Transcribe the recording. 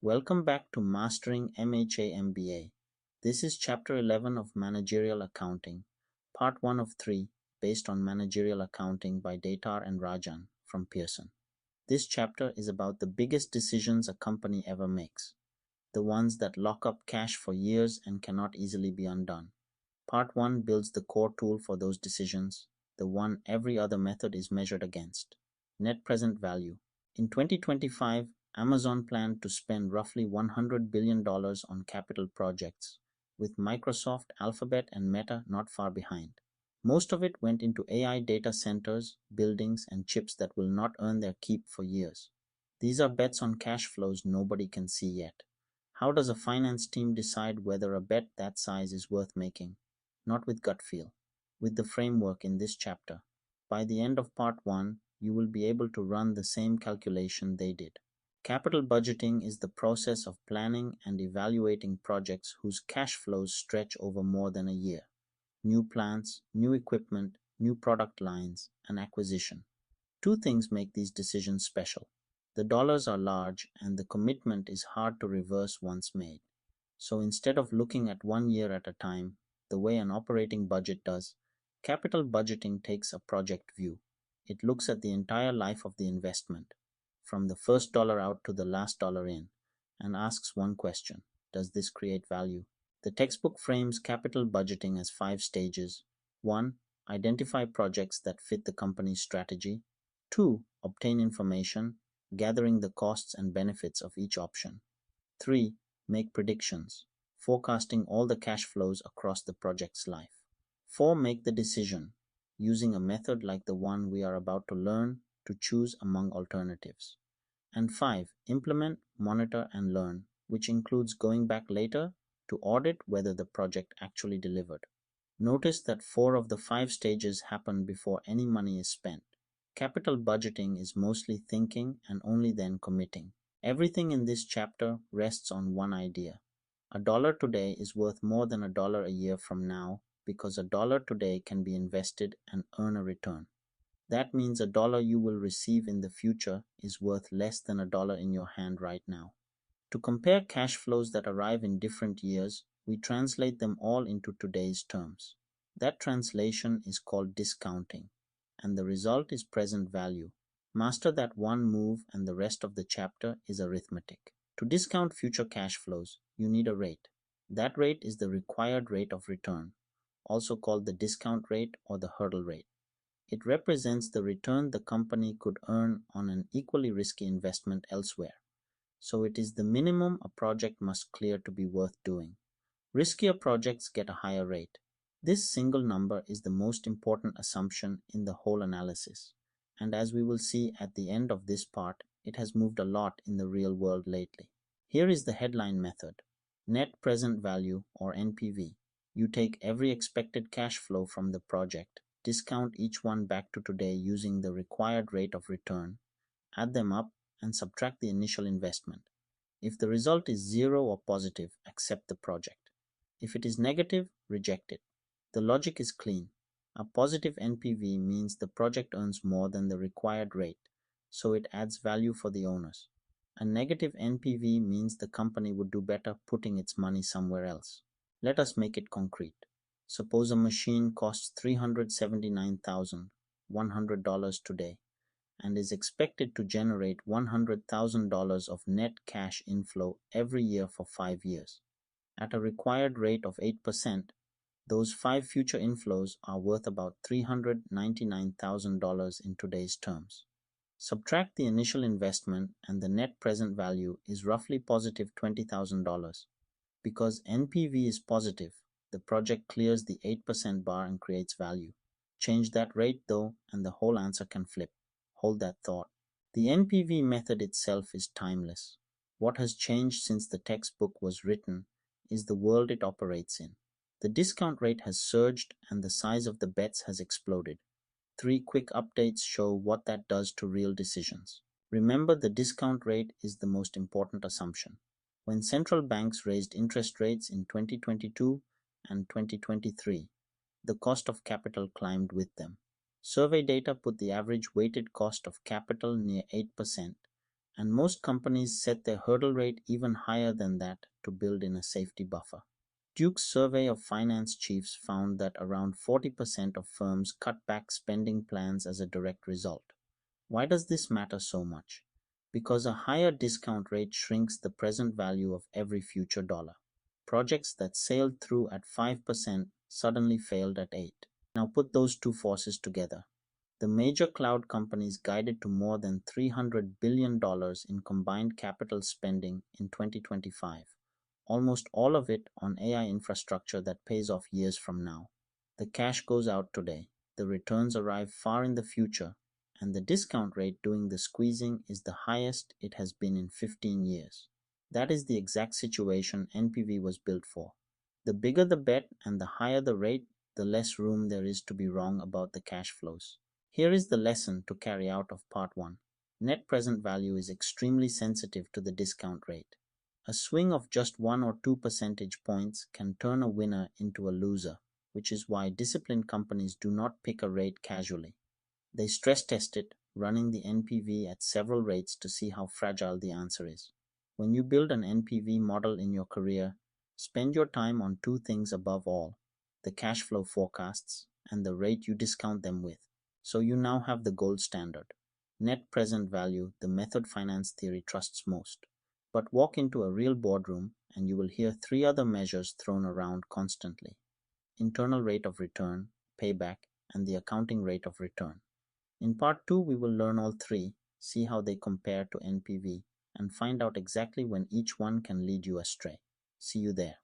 Welcome back to Mastering MHA MBA. This is Chapter 11 of Managerial Accounting, Part 1 of 3, based on Managerial Accounting by Datar and Rajan from Pearson. This chapter is about the biggest decisions a company ever makes, the ones that lock up cash for years and cannot easily be undone. Part 1 builds the core tool for those decisions, the one every other method is measured against: net present value. In 2025, Amazon planned to spend roughly $100 billion on capital projects, with Microsoft, Alphabet, and Meta not far behind. Most of it went into AI data centers, buildings, and chips that will not earn their keep for years. These are bets on cash flows nobody can see yet. How does a finance team decide whether a bet that size is worth making? Not with gut feel, with the framework in this chapter. By the end of Part 1, you will be able to run the same calculation they did. Capital budgeting is the process of planning and evaluating projects whose cash flows stretch over more than a year. New plants, new equipment, new product lines, and acquisition. Two things make these decisions special. The dollars are large and the commitment is hard to reverse once made. So instead of looking at 1 year at a time, the way an operating budget does, capital budgeting takes a project view. It looks at the entire life of the investment, from the first dollar out to the last dollar in, and asks one question: does this create value? The textbook frames capital budgeting as 5 stages. 1. Identify projects that fit the company's strategy. 2. Obtain information, gathering the costs and benefits of each option. 3. Make predictions, forecasting all the cash flows across the project's life. 4. Make the decision, using a method like the one we are about to learn to choose among alternatives. And 5. Implement, monitor, and learn, which includes going back later to audit whether the project actually delivered. Notice that 4 of the 5 stages happen before any money is spent. Capital budgeting is mostly thinking and only then committing. Everything in this chapter rests on one idea. A dollar today is worth more than a dollar a year from now because a dollar today can be invested and earn a return. That means a dollar you will receive in the future is worth less than a dollar in your hand right now. To compare cash flows that arrive in different years, we translate them all into today's terms. That translation is called discounting, and the result is present value. Master that one move and the rest of the chapter is arithmetic. To discount future cash flows, you need a rate. That rate is the required rate of return, also called the discount rate or the hurdle rate. It represents the return the company could earn on an equally risky investment elsewhere. So it is the minimum a project must clear to be worth doing. Riskier projects get a higher rate. This single number is the most important assumption in the whole analysis. And as we will see at the end of this part, it has moved a lot in the real world lately. Here is the headline method: net present value, or NPV. You take every expected cash flow from the project, discount each one back to today using the required rate of return, add them up, and subtract the initial investment. If the result is 0 or positive, accept the project. If it is negative, reject it. The logic is clean. A positive NPV means the project earns more than the required rate, so it adds value for the owners. A negative NPV means the company would do better putting its money somewhere else. Let us make it concrete. Suppose a machine costs $379,100 today and is expected to generate $100,000 of net cash inflow every year for 5 years. At a required rate of 8%, those 5 future inflows are worth about $399,000 in today's terms. Subtract the initial investment and the net present value is roughly positive $20,000. Because NPV is positive, the project clears the 8% bar and creates value. Change that rate though, and the whole answer can flip. Hold that thought. The NPV method itself is timeless. What has changed since the textbook was written is the world it operates in. The discount rate has surged and the size of the bets has exploded. 3 quick updates show what that does to real decisions. Remember, the discount rate is the most important assumption. When central banks raised interest rates in 2022 and 2023, the cost of capital climbed with them. Survey data put the average weighted cost of capital near 8%, And most companies set their hurdle rate even higher than that to build in a safety buffer. Duke's survey of finance chiefs found that around 40% of firms cut back spending plans as a direct result. Why does this matter so much? Because a higher discount rate shrinks the present value of every future dollar. Projects that sailed through at 5% suddenly failed at 8. Now put those two forces together. The major cloud companies guided to more than $300 billion in combined capital spending in 2025, almost all of it on AI infrastructure that pays off years from now. The cash goes out today, the returns arrive far in the future, and the discount rate doing the squeezing is the highest it has been in 15 years. That is the exact situation NPV was built for. The bigger the bet and the higher the rate, the less room there is to be wrong about the cash flows. Here is the lesson to carry out of part 1. Net present value is extremely sensitive to the discount rate. A swing of just 1 or 2 percentage points can turn a winner into a loser, which is why disciplined companies do not pick a rate casually. They stress test it, running the NPV at several rates to see how fragile the answer is. When you build an NPV model in your career, spend your time on two things above all: the cash flow forecasts and the rate you discount them with. So you now have the gold standard. Net present value, the method finance theory trusts most. But walk into a real boardroom and you will hear three other measures thrown around constantly: internal rate of return, payback, and the accounting rate of return. In part 2, we will learn all three, see how they compare to NPV, and find out exactly when each one can lead you astray. See you there.